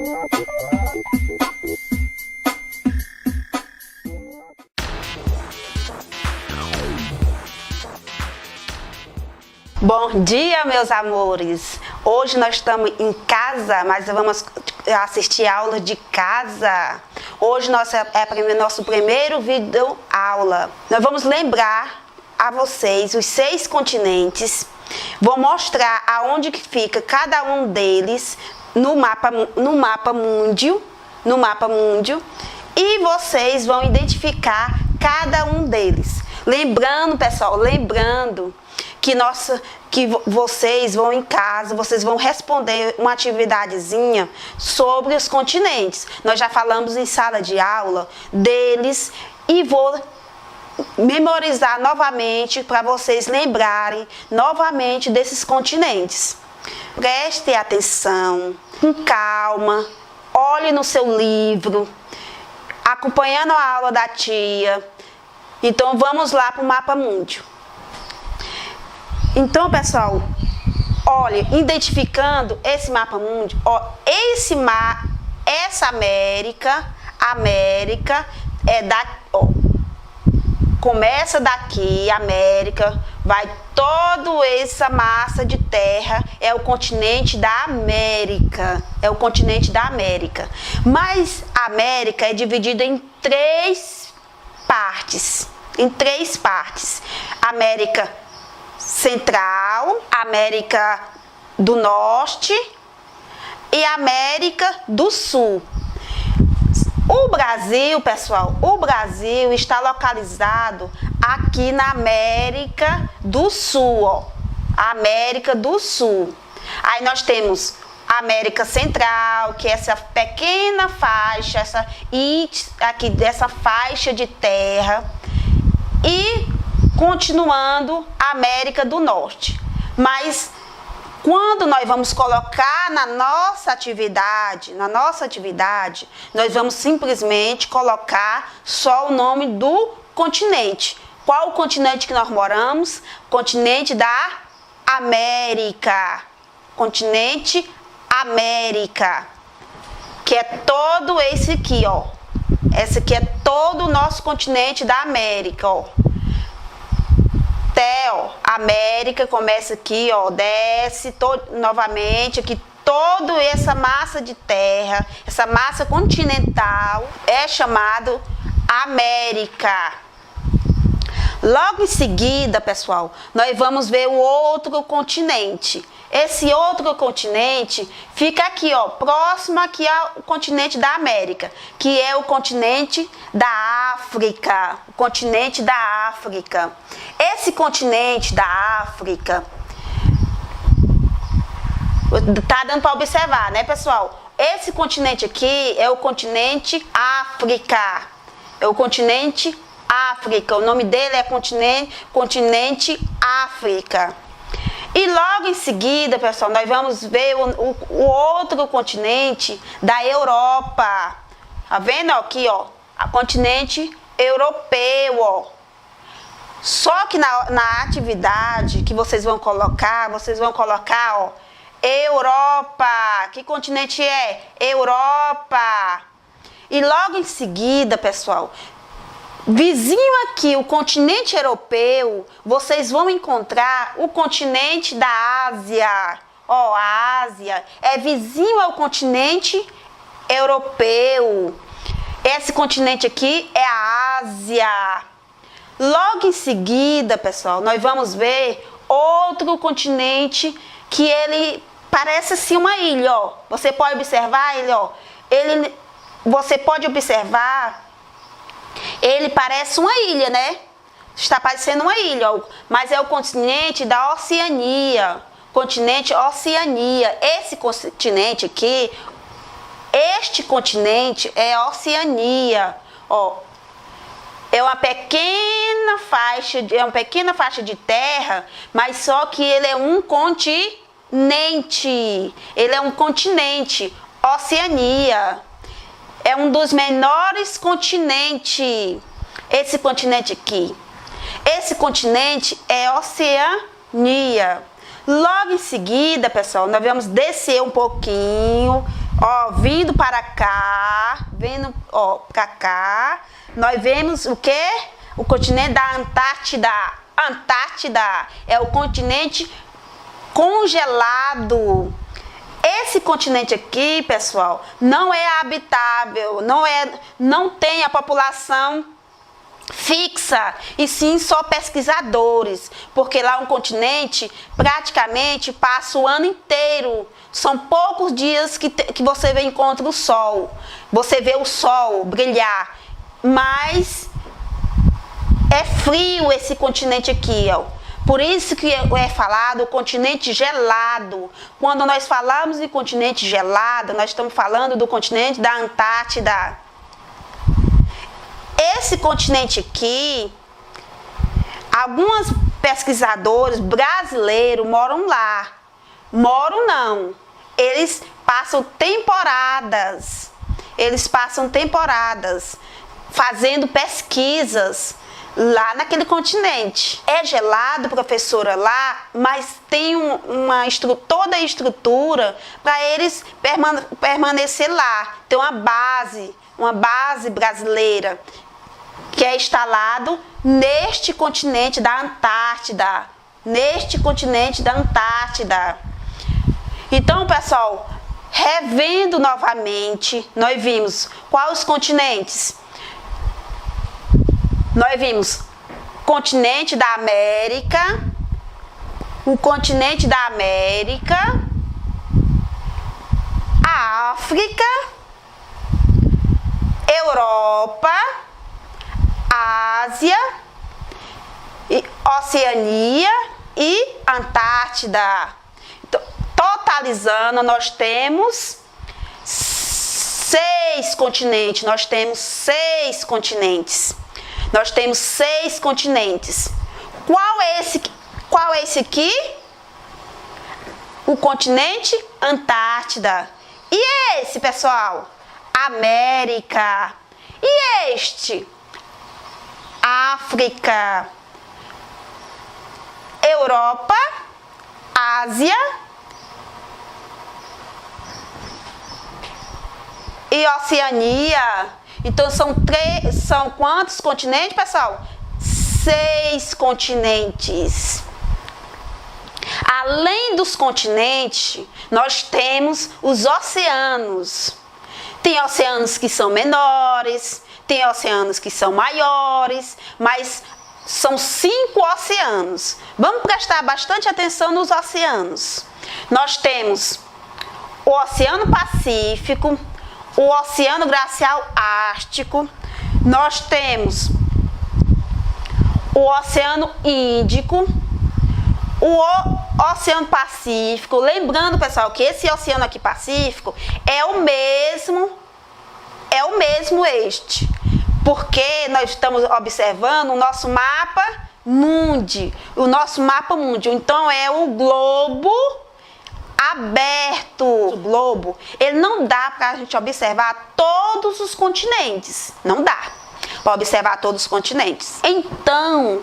Bom dia, meus amores! Hoje nós estamos em casa, mas vamos assistir aula de casa. Hoje nosso primeiro vídeo aula. Nós vamos lembrar a vocês os 6 continentes. Vou mostrar aonde que fica cada um deles no mapa mundio, e vocês vão identificar cada um deles. Lembrando, pessoal, que vocês vão em casa, vocês vão responder uma atividadezinha sobre os continentes. Nós já falamos em sala de aula deles e vou memorizar novamente para vocês lembrarem novamente desses continentes. Preste atenção, com calma, olhe no seu livro, acompanhando a aula da tia. Então vamos lá para o mapa mundio. Então, pessoal, olha, identificando esse mapa mundio, ó, essa América é da, ó, começa daqui, América, vai toda essa massa de terra, é o continente da América, Mas a América é dividida em 3 partes, América Central, América do Norte e América do Sul. O Brasil, pessoal, está localizado aqui na América do Sul, ó. América do Sul. Aí nós temos a América Central, que é essa pequena faixa, aqui dessa faixa de terra, e continuando a América do Norte. Mas quando nós vamos colocar na nossa atividade, nós vamos simplesmente colocar só o nome do continente. Qual o continente que nós moramos? Continente da América. Continente América. Que é todo esse aqui, ó. Esse aqui é todo o nosso continente da América, ó. Até, ó, América começa aqui, ó, desce novamente aqui, toda essa massa de terra, essa massa continental é chamado América. Logo em seguida, pessoal, nós vamos ver o outro continente. Esse outro continente fica aqui, ó, próximo aqui ao continente da América, que é o continente da África, Esse continente da África, tá dando para observar, né, pessoal? Esse continente aqui é o continente África, o nome dele é continente África. E logo em seguida, pessoal, nós vamos ver o outro continente da Europa. Tá vendo aqui, ó? O continente europeu, ó. Só que na atividade que vocês vão colocar, ó, Europa. Que continente é? Europa. E logo em seguida, pessoal, vizinho aqui, o continente europeu, vocês vão encontrar o continente da Ásia. Ó, a Ásia é vizinho ao continente europeu. Esse continente aqui é a Ásia. Logo em seguida, pessoal, nós vamos ver outro continente que ele parece assim uma ilha, ó. Você pode observar ele, ó. Ele parece uma ilha, né? Está parecendo uma ilha, ó. Mas é o continente da Oceania. Continente Oceania. Esse continente aqui, este continente é Oceania, ó. É uma pequena faixa de terra, mas só que ele é um continente. Oceania. É um dos menores continentes. Esse continente aqui. Esse continente é Oceania. Logo em seguida, pessoal, nós vamos descer um pouquinho Ó, vindo para cá, vendo, ó, para cá, nós vemos o quê? O continente da Antártida. Antártida é o continente congelado. Esse continente aqui, pessoal, não é habitável, não tem a população fixa, e sim só pesquisadores, porque lá é um continente praticamente passa o ano inteiro. São poucos dias que você encontra o sol, você vê o sol brilhar, mas é frio esse continente aqui, ó. Por isso que é falado o continente gelado. Quando nós falamos de continente gelado, nós estamos falando do continente da Antártida. Esse continente aqui, alguns pesquisadores brasileiros moram lá. Moram não, eles passam temporadas. Eles passam temporadas fazendo pesquisas lá naquele continente. É gelado, professora, lá, mas tem toda a estrutura para eles permanecer lá. Tem uma base brasileira que é instalado neste continente da Antártida. Neste continente da Antártida. Então, pessoal, revendo novamente, nós vimos quais os continentes? Nós vimos continente da América, o continente da América, a África, Europa, Ásia, Oceania e Antártida. Então, totalizando, nós temos 6 continentes. Nós temos 6 continentes. Nós temos 6 continentes. Qual é esse aqui? O continente Antártida. E esse, pessoal? América. E este? África. Europa. Ásia. E Oceania. Então, são quantos continentes, pessoal? 6 continentes. Além dos continentes, nós temos os oceanos. Tem oceanos que são menores, tem oceanos que são maiores, mas são 5 oceanos. Vamos prestar bastante atenção nos oceanos. Nós temos o Oceano Pacífico, o Oceano Glacial Ártico, nós temos o Oceano Índico, o Oceano Pacífico. Lembrando, pessoal, que esse oceano aqui Pacífico é o mesmo este, porque nós estamos observando o nosso mapa mundi, então é o globo aberto. O globo, ele não dá para a gente observar todos os continentes, não dá para observar todos os continentes. Então,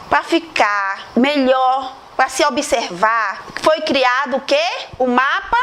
para ficar melhor, para se observar, foi criado o quê? O mapa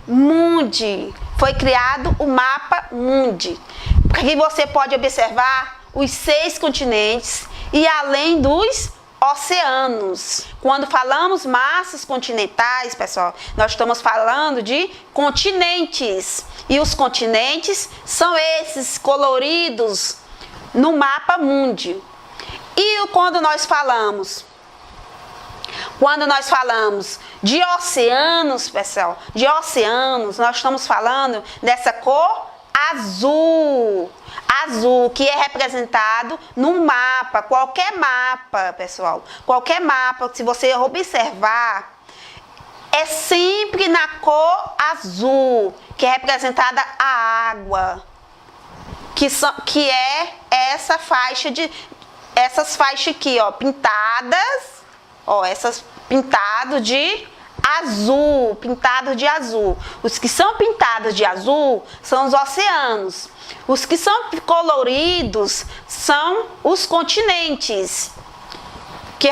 mundi. Foi criado o mapa mundi, porque você pode observar os 6 continentes e além dos oceanos. Quando falamos massas continentais, pessoal, nós estamos falando de continentes. E os continentes são esses coloridos no mapa mundi. E quando nós falamos de oceanos, pessoal, nós estamos falando dessa cor azul. Azul, que é representado no mapa, qualquer mapa, pessoal. Qualquer mapa, se você observar, é sempre na cor azul, que é representada a água, que é essas faixas aqui, ó, pintadas, ó, essas pintadas de azul, Os que são pintados de azul são os oceanos. Os que são coloridos são os continentes, que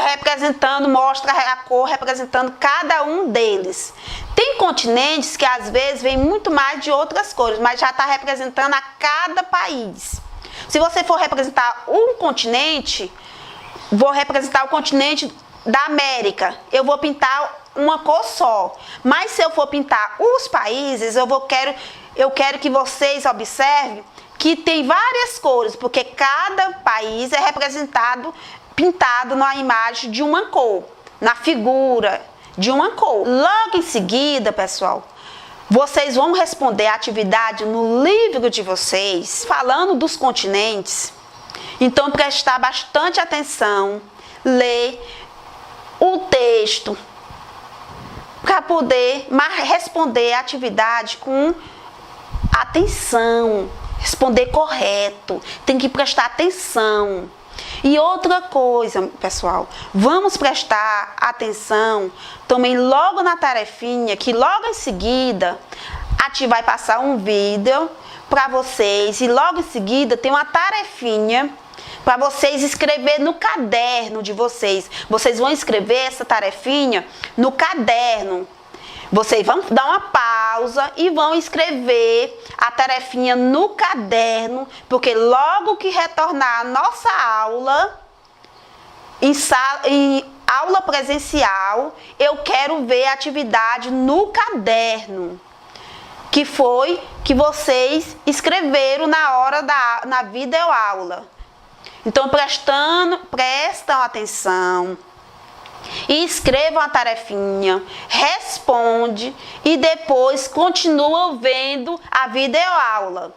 mostra a cor representando cada um deles. Tem continentes que às vezes vem muito mais de outras cores, mas já está representando a cada país. Se você for representar um continente, vou representar o continente da América, eu vou pintar uma cor só. Mas se eu for pintar os países, eu quero que vocês observem que tem várias cores, porque cada país é representado, pintado na imagem de uma cor, na figura de uma cor. Logo em seguida, pessoal, vocês vão responder a atividade no livro de vocês, falando dos continentes. Então, prestar bastante atenção, ler o texto, para poder responder a atividade com atenção, responder correto, tem que prestar atenção. E outra coisa, pessoal, vamos prestar atenção também logo na tarefinha, que logo em seguida a Tia vai passar um vídeo para vocês e logo em seguida tem uma tarefinha para vocês escrever no caderno de vocês. Vocês vão escrever essa tarefinha no caderno. Vocês vão dar uma pausa e vão escrever a tarefinha no caderno, porque logo que retornar a nossa aula, em aula presencial, eu quero ver a atividade no caderno, que foi que vocês escreveram na videoaula. Então, prestam atenção e escrevam a tarefinha, responde e depois continuam vendo a videoaula.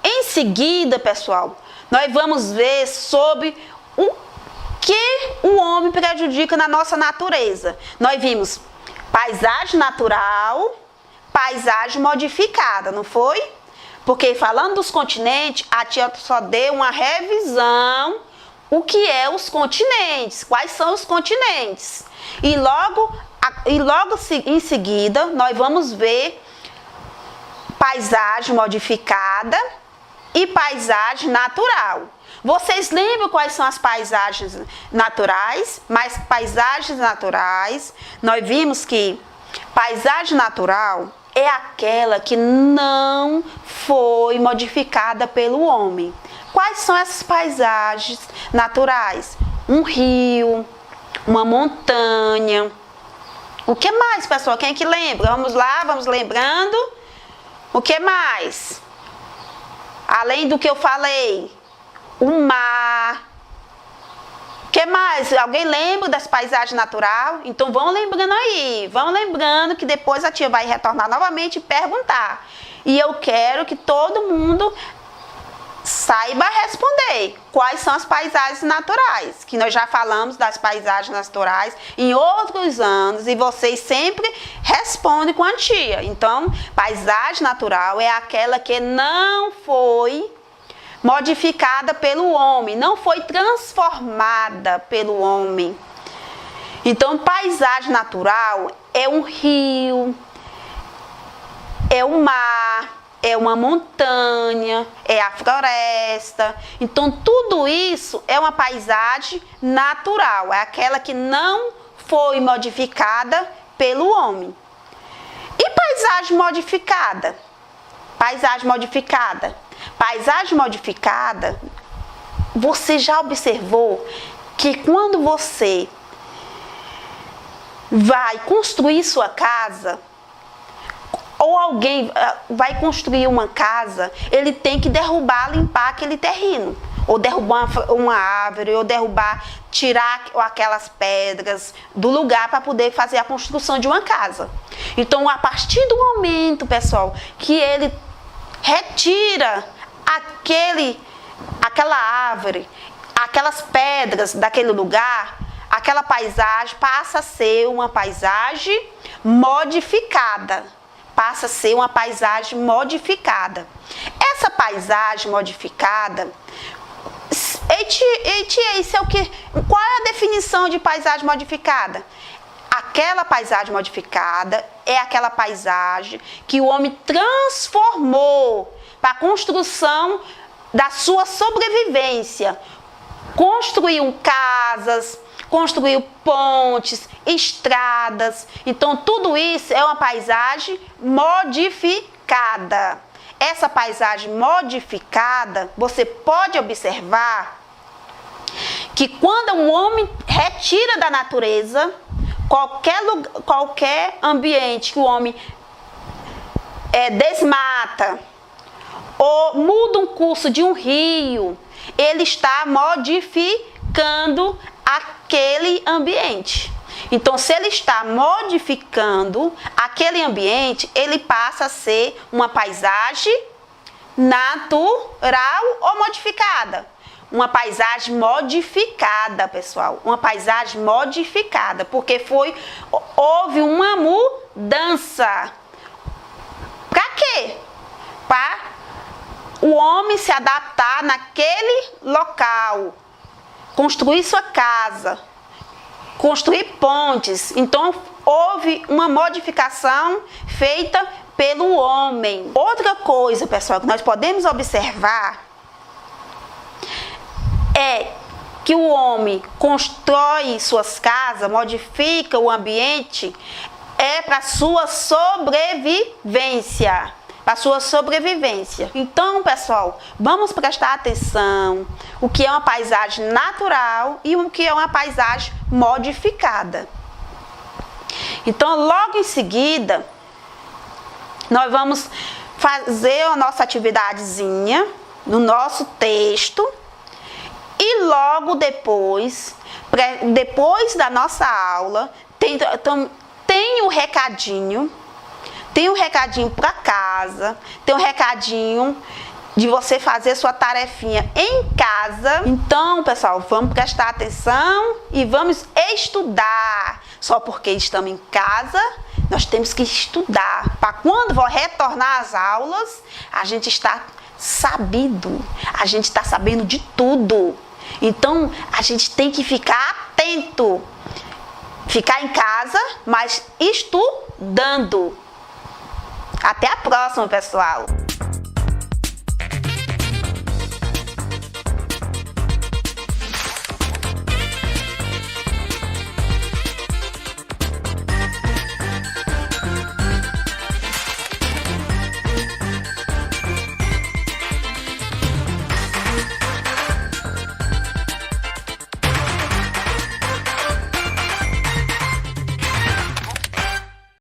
Em seguida, pessoal, nós vamos ver sobre o que o homem prejudica na nossa natureza. Nós vimos paisagem natural, paisagem modificada, não foi? Porque falando dos continentes, a tia só deu uma revisão o que é os continentes, quais são os continentes. E logo em seguida, nós vamos ver paisagem modificada e paisagem natural. Vocês lembram quais são as paisagens naturais? Mas paisagens naturais, nós vimos que paisagem natural é aquela que não foi modificada pelo homem. Quais são essas paisagens naturais? Um rio, uma montanha. O que mais, pessoal? Quem é que lembra? Vamos lá, vamos lembrando. O que mais? Além do que eu falei, o mar. O que mais? Alguém lembra das paisagens naturais? Então vão lembrando aí, vão lembrando que depois a tia vai retornar novamente e perguntar. E eu quero que todo mundo saiba responder quais são as paisagens naturais, que nós já falamos das paisagens naturais em outros anos e vocês sempre respondem com a tia. Então, paisagem natural é aquela que não foi modificada pelo homem, não foi transformada pelo homem. Então, paisagem natural é um rio, é um mar, é uma montanha, é a floresta. Então, tudo isso é uma paisagem natural, é aquela que não foi modificada pelo homem. E paisagem modificada? Paisagem modificada. Paisagem modificada, você já observou que quando você vai construir sua casa, ou alguém vai construir uma casa, ele tem que derrubar, limpar aquele terreno. Ou derrubar uma árvore, ou tirar aquelas pedras do lugar para poder fazer a construção de uma casa. Então, a partir do momento, pessoal, que ele retira aquela árvore, aquelas pedras daquele lugar, aquela paisagem passa a ser uma paisagem modificada. Passa a ser uma paisagem modificada. Essa paisagem modificada, qual é a definição de paisagem modificada? Aquela paisagem modificada é aquela paisagem que o homem transformou para a construção da sua sobrevivência. Construiu casas, construiu pontes, estradas. Então, tudo isso é uma paisagem modificada. Essa paisagem modificada, você pode observar que quando um homem retira da natureza, qualquer ambiente que o homem desmata ou muda um curso de um rio, ele está modificando aquele ambiente. Então, se ele está modificando aquele ambiente, ele passa a ser uma paisagem natural ou modificada. Uma paisagem modificada, pessoal. Uma paisagem modificada, porque houve uma mudança. Para quê? Para o homem se adaptar naquele local, construir sua casa, construir pontes. Então, houve uma modificação feita pelo homem. Outra coisa, pessoal, que nós podemos observar é que o homem constrói suas casas, modifica o ambiente, para sua sobrevivência. Para sua sobrevivência. Então, pessoal, vamos prestar atenção o que é uma paisagem natural e o que é uma paisagem modificada. Então, logo em seguida, nós vamos fazer a nossa atividadezinha no nosso texto e logo depois da nossa aula, tem um recadinho. Tem um recadinho para casa, tem um recadinho de você fazer sua tarefinha em casa. Então, pessoal, vamos prestar atenção e vamos estudar. Só porque estamos em casa, nós temos que estudar. Para quando for retornar às aulas, a gente está sabendo de tudo. Então, a gente tem que ficar atento. Ficar em casa, mas estudando. Até a próxima, pessoal!